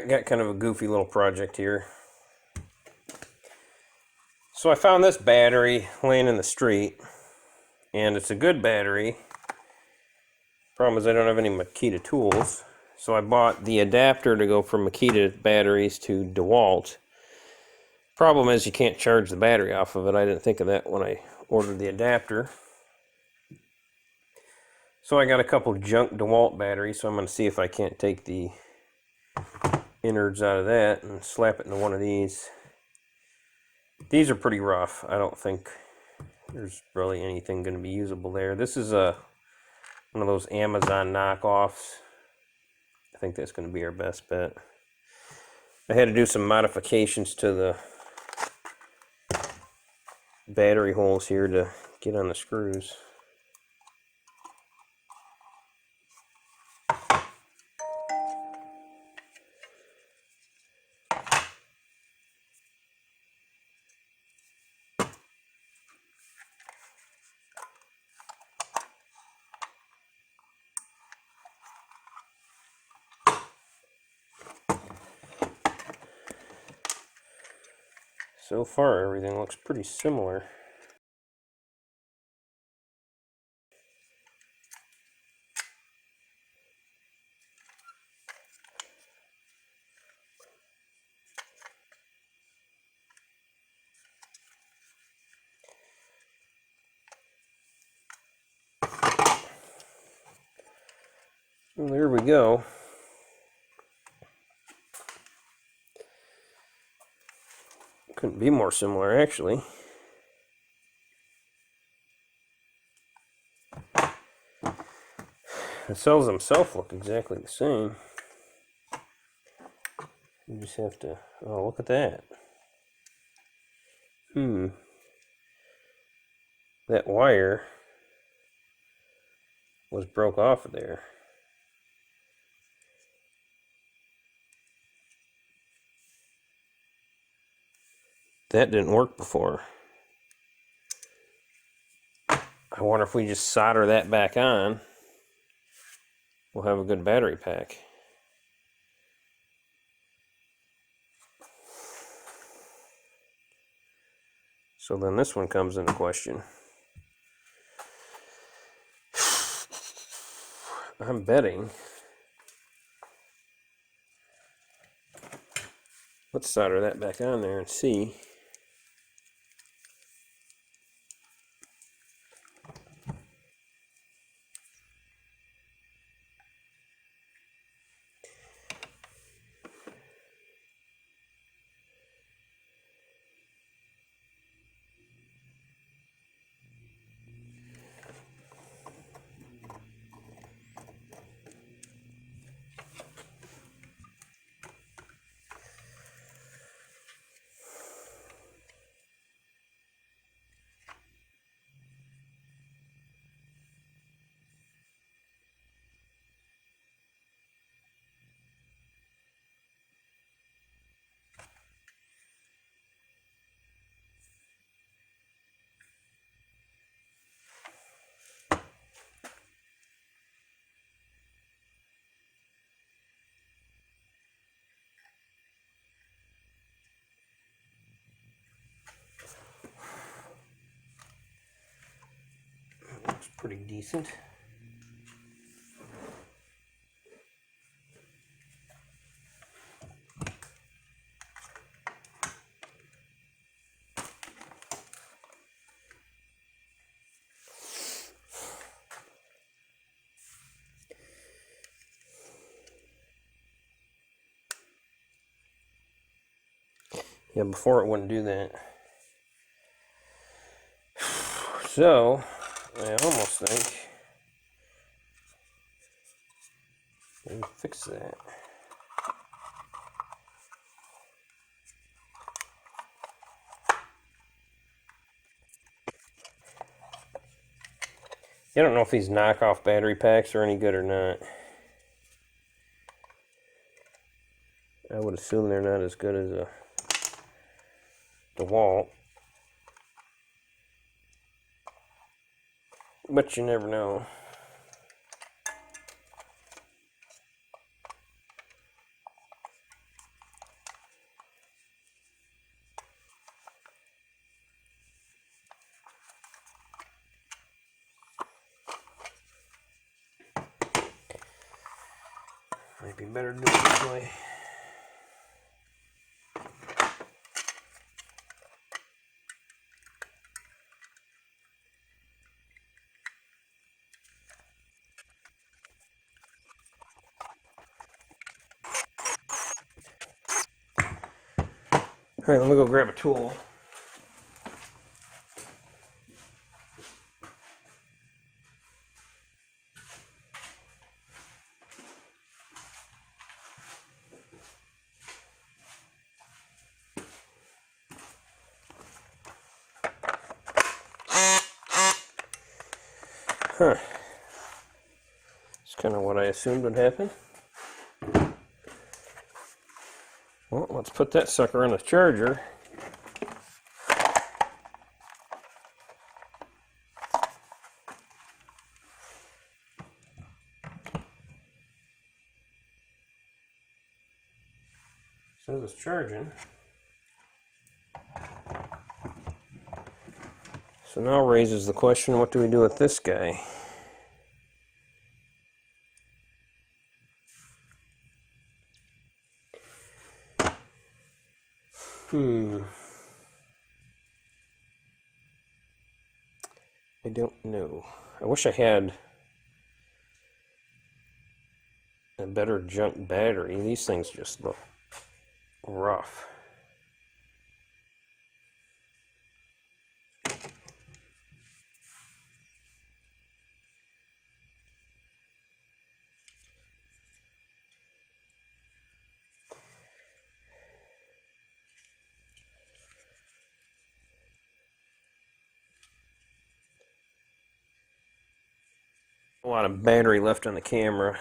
Alright, got kind of a goofy little project here. So I found this battery laying in the street, and it's a good battery. Problem is I don't have any DeKita tools, so I bought the adapter to go from DeKita batteries to DeWalt. Problem is you can't charge the battery off of it. I didn't think of that when I ordered the adapter. So I got a couple junk DeWalt batteries, so I'm going to see if I can't take the innards out of that and slap it into one of these. These are pretty rough. I don't think there's really anything going to be usable there. This is one of those Amazon knockoffs. I think that's going to be our best bet. I had to do some modifications to the battery holes here to get on the screws. So far, everything looks pretty similar. Well, there we go. Couldn't be more similar, actually. The cells themselves look exactly the same. You just have to... Oh, look at that. That wire was broke off of there. That didn't work before. I wonder if we just solder that back on, we'll have a good battery pack. So then this one comes into question. I'm betting. Let's solder that back on there and see. Looks pretty decent. Yeah, before it wouldn't do that. So, I almost think we fix that. I don't know if these knockoff battery packs are any good or not. I would assume they're not as good as a DeWalt. But you never know. Might be better to do it this way. All right, let me go grab a tool. Huh. It's kind of what I assumed would happen. Well, let's put that sucker on the charger. Says it's charging. So now raises the question, what do we do with this guy? I don't know. I wish I had a better junk battery. These things just look rough. A lot of battery left on the camera.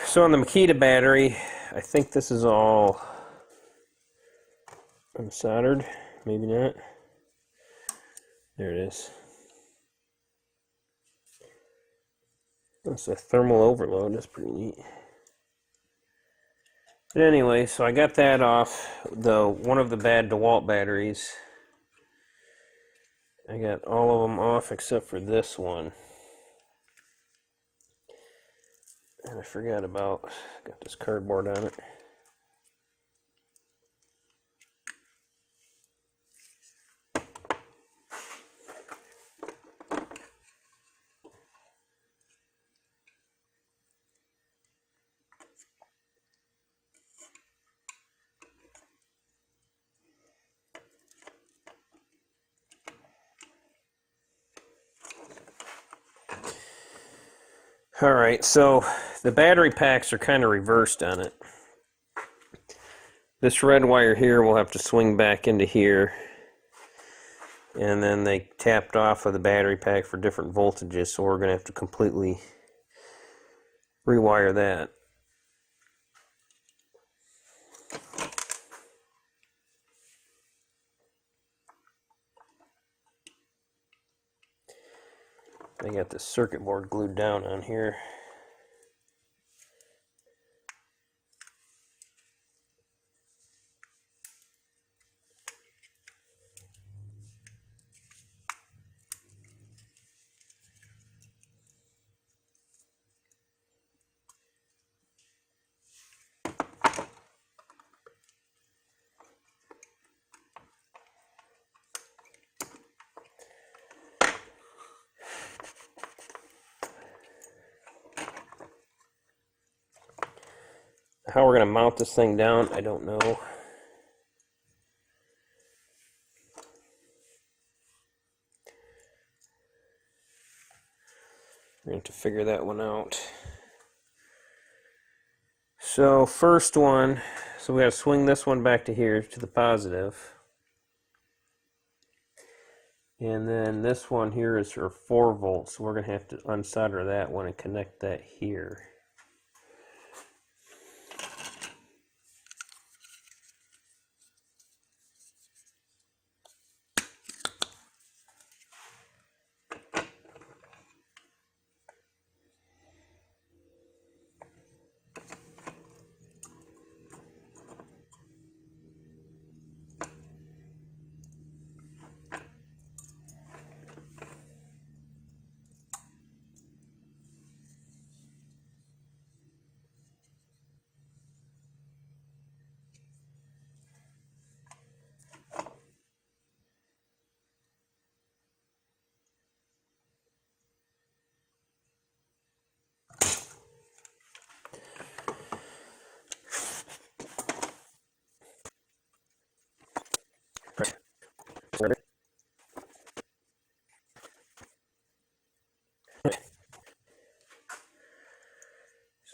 So on the DeKita battery, I think this is all unsoldered. Maybe not. There it is. That's a thermal overload. That's pretty neat. But anyway, so I got that off one of the bad DeWalt batteries. I got all of them off except for this one. And I forgot about, got this cardboard on it. Alright, so the battery packs are kind of reversed on it. This red wire here will have to swing back into here. And then they tapped off of the battery pack for different voltages, so we're going to have to completely rewire that. I got this circuit board glued down on here. How we're going to mount this thing down, I don't know. We're going to have to figure that one out. So first one, so we got to swing this one back to here to the positive. And then this one here is for 4 volts, so we're going to have to unsolder that one and connect that here.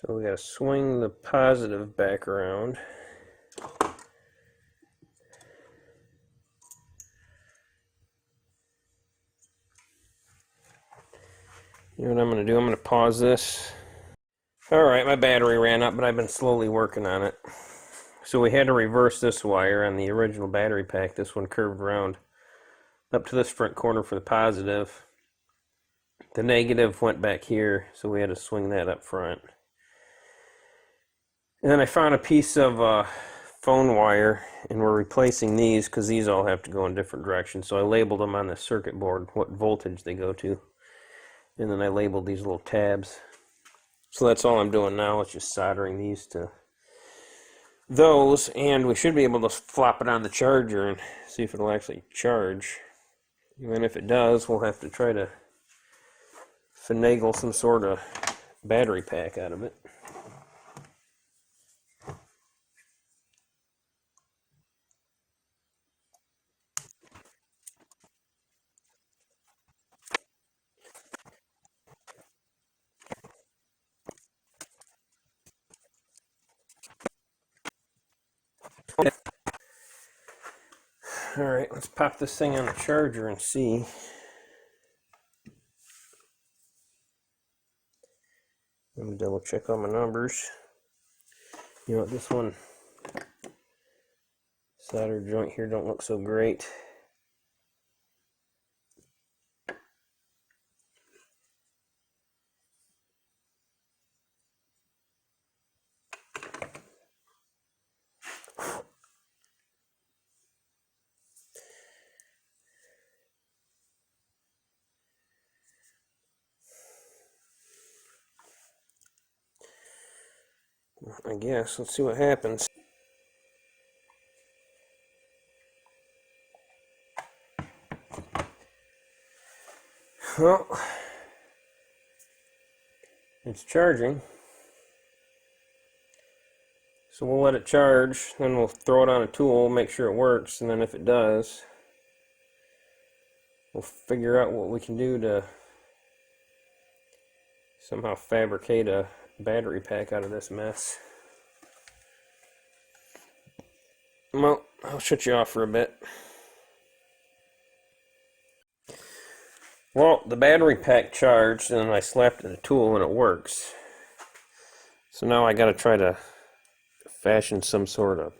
So we got to swing the positive back around. You know what I'm going to do? I'm going to pause this. Alright, my battery ran up, but I've been slowly working on it. So we had to reverse this wire on the original battery pack. This one curved around up to this front corner for the positive. The negative went back here, so we had to swing that up front. And then I found a piece of phone wire, and we're replacing these because these all have to go in different directions. So I labeled them on the circuit board, what voltage they go to. And then I labeled these little tabs. So that's all I'm doing now, is just soldering these to those, and we should be able to flop it on the charger and see if it'll actually charge. And if it does, we'll have to try to finagle some sort of battery pack out of it. Alright, let's pop this thing on the charger and see. Let me double check all my numbers. You know, this one solder joint here don't look so great. I guess, let's see what happens. Well, it's charging. So we'll let it charge, then we'll throw it on a tool, make sure it works, and then if it does, we'll figure out what we can do to somehow fabricate a battery pack out of this mess. Well, I'll shut you off for a bit. Well, the battery pack charged, and I slapped it in a tool and it works. So now I got to try to fashion some sort of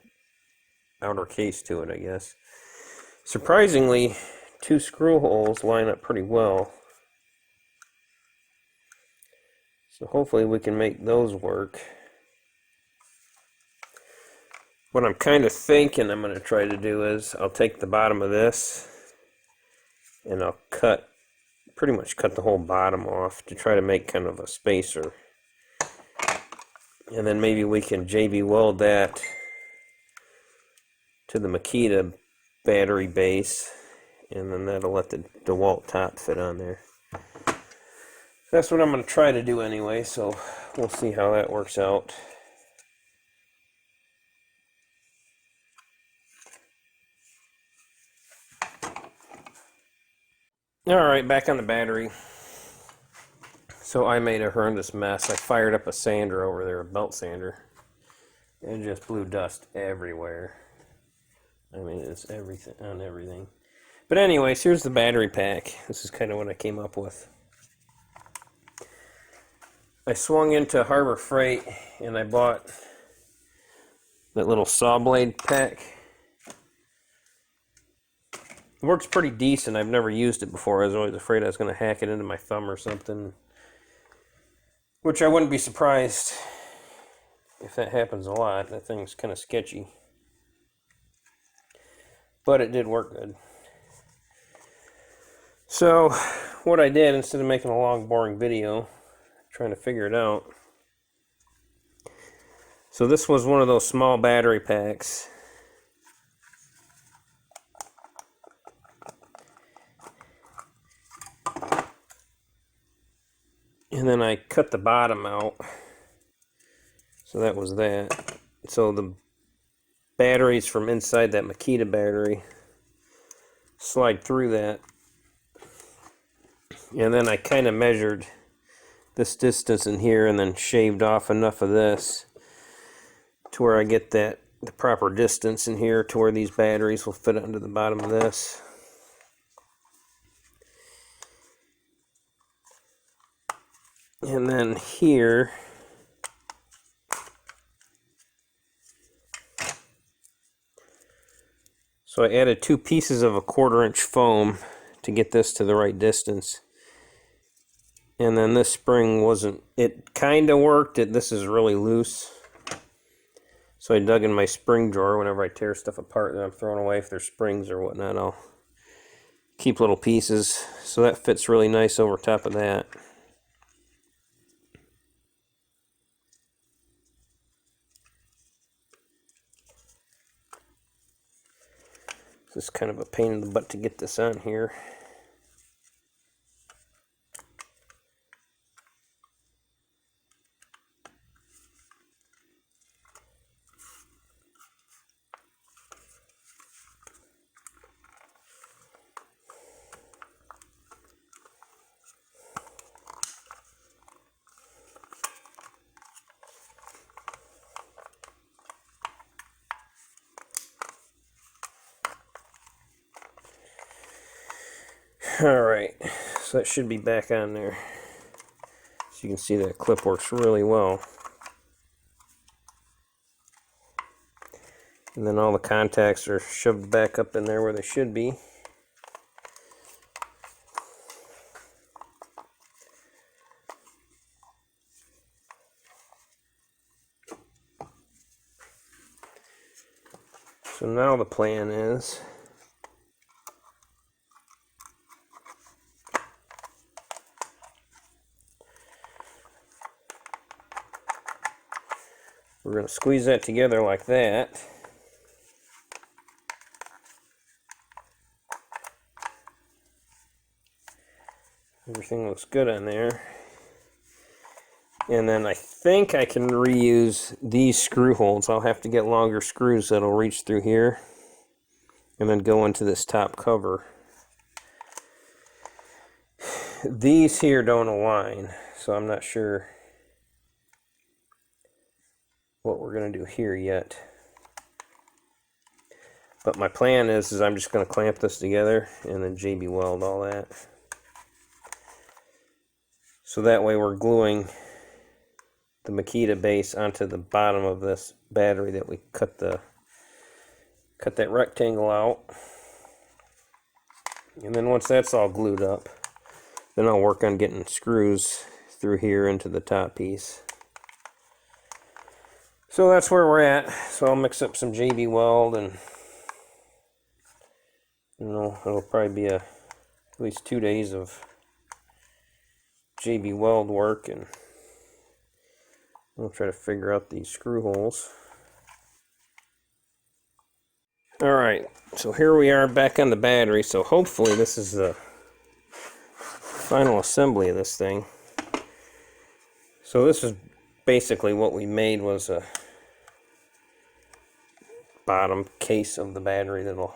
outer case to it, I guess. Surprisingly, 2 screw holes line up pretty well. So hopefully we can make those work. What I'm kind of thinking I'm going to try to do is I'll take the bottom of this and I'll pretty much cut the whole bottom off to try to make kind of a spacer. And then maybe we can JB weld that to the DeKita battery base, and then that'll let the DeWalt top fit on there. That's what I'm going to try to do anyway, so we'll see how that works out. Alright, back on the battery. So I made a horrendous mess. I fired up a sander over there, a belt sander. It just blew dust everywhere. I mean, it's everything on everything. But anyways, here's the battery pack. This is kind of what I came up with. I swung into Harbor Freight and I bought that little saw blade pack. It works pretty decent. I've never used it before. I was always afraid I was going to hack it into my thumb or something. Which I wouldn't be surprised if that happens a lot. That thing's kind of sketchy. But it did work good. So, what I did, instead of making a long, boring video, trying to figure it out. So this was one of those small battery packs. And then I cut the bottom out. So that was that. So the batteries from inside that DeKita battery slide through that. And then I kind of measured this distance in here and then shaved off enough of this to where I get the proper distance in here to where these batteries will fit under the bottom of this. And then here, so I added 2 pieces of a 1/4 inch foam to get this to the right distance. And then this spring wasn't, it kind of worked. This is really loose. So I dug in my spring drawer. Whenever I tear stuff apart that I'm throwing away, if there's springs or whatnot, I'll keep little pieces. So that fits really nice over top of that. It's kind of a pain in the butt to get this on here. Alright, so that should be back on there. So you can see that clip works really well. And then all the contacts are shoved back up in there where they should be. So now the plan is we're going to squeeze that together like that. Everything looks good on there. And then I think I can reuse these screw holes. I'll have to get longer screws that'll reach through here and then go into this top cover. These here don't align, so I'm not sure what we're going to do here yet. But my plan is I'm just going to clamp this together and then JB weld all that. So that way we're gluing the DeKita base onto the bottom of this battery that we cut that rectangle out. And then once that's all glued up, then I'll work on getting screws through here into the top piece. So that's where we're at. So I'll mix up some JB weld, and it'll probably be at least 2 days of JB weld work, and we'll try to figure out these screw holes. Alright, so here we are back on the battery. So hopefully this is the final assembly of this thing. So this is basically what we made, was a bottom case of the battery that'll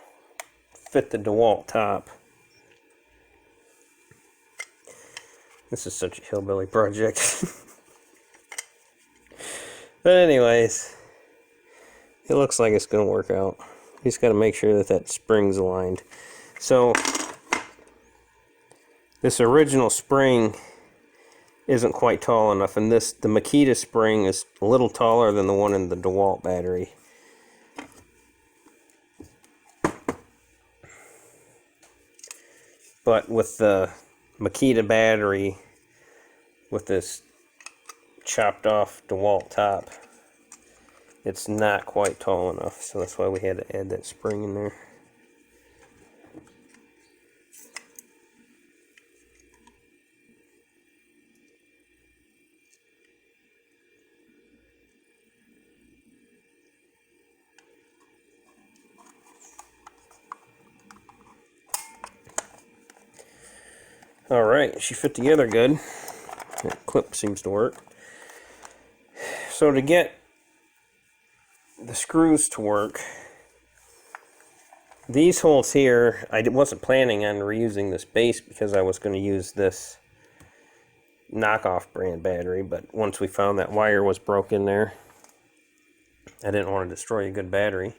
fit the DeWalt top. This is such a hillbilly project. But anyways, it looks like it's going to work out. You just got to make sure that that spring's aligned. So this original spring isn't quite tall enough, and the DeKita spring is a little taller than the one in the DeWalt battery. But with the DeKita battery, with this chopped off DeWalt top, it's not quite tall enough, so that's why we had to add that spring in there. Alright, she fit together good. That clip seems to work. So to get the screws to work, these holes here, I wasn't planning on reusing this base because I was going to use this knockoff brand battery, but once we found that wire was broken there, I didn't want to destroy a good battery.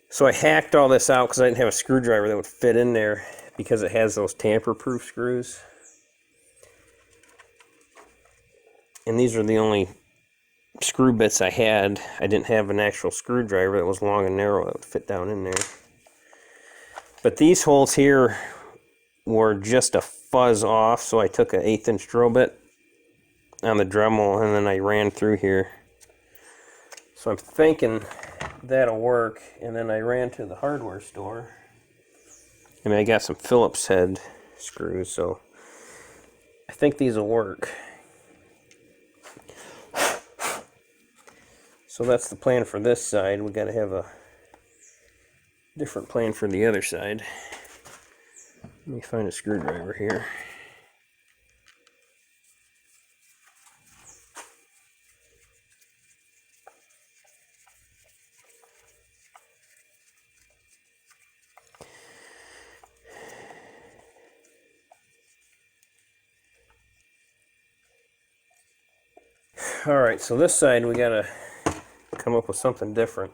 So I hacked all this out because I didn't have a screwdriver that would fit in there because it has those tamper-proof screws. And these are the only screw bits I had. I didn't have an actual screwdriver that was long and narrow that would fit down in there. But these holes here were just a fuzz off, so I took an 1/8 inch drill bit on the Dremel and then I ran through here. So I'm thinking that'll work, and then I ran to the hardware store. I mean, I got some Phillips head screws, so I think these will work. So that's the plan for this side. We got to have a different plan for the other side. Let me find a screwdriver here. Alright, so this side we got to come up with something different.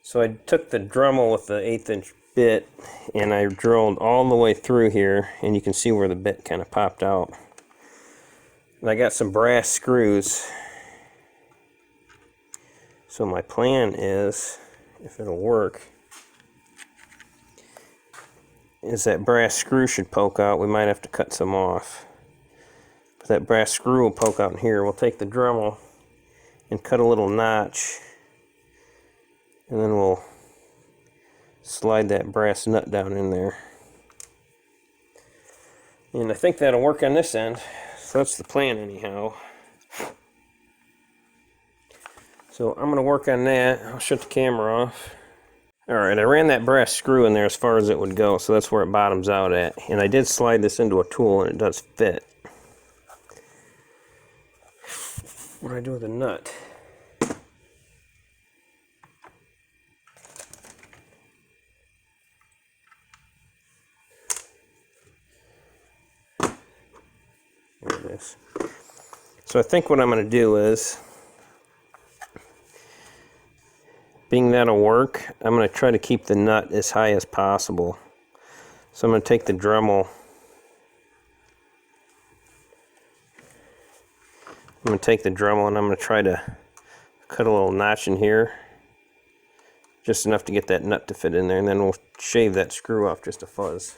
So I took the Dremel with the 1/8 inch bit and I drilled all the way through here, and you can see where the bit kind of popped out. And I got some brass screws. So my plan is, if it'll work, is that brass screw should poke out. We might have to cut some off. But that brass screw will poke out in here. We'll take the Dremel and cut a little notch, and then we'll slide that brass nut down in there. And I think that'll work on this end. So that's the plan anyhow. So I'm going to work on that. I'll shut the camera off. Alright, I ran that brass screw in there as far as it would go, so that's where it bottoms out at. And I did slide this into a tool and it does fit. What do I do with the nut? There it is. So I think what I'm going to do is, being that'll work, I'm going to try to keep the nut as high as possible. So I'm going to take the Dremel. I'm going to take the Dremel and I'm going to try to cut a little notch in here. Just enough to get that nut to fit in there, and then we'll shave that screw off just a fuzz.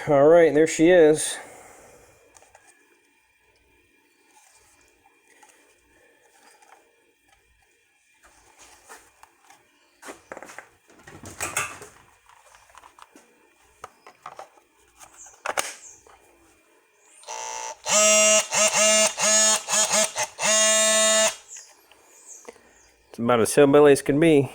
Alright, there she is. It's about as hillbilly as can be.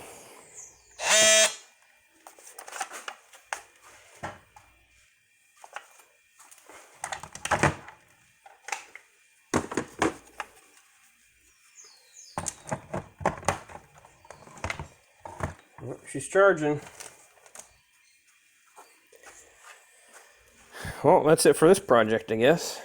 She's charging. Well, that's it for this project, I guess.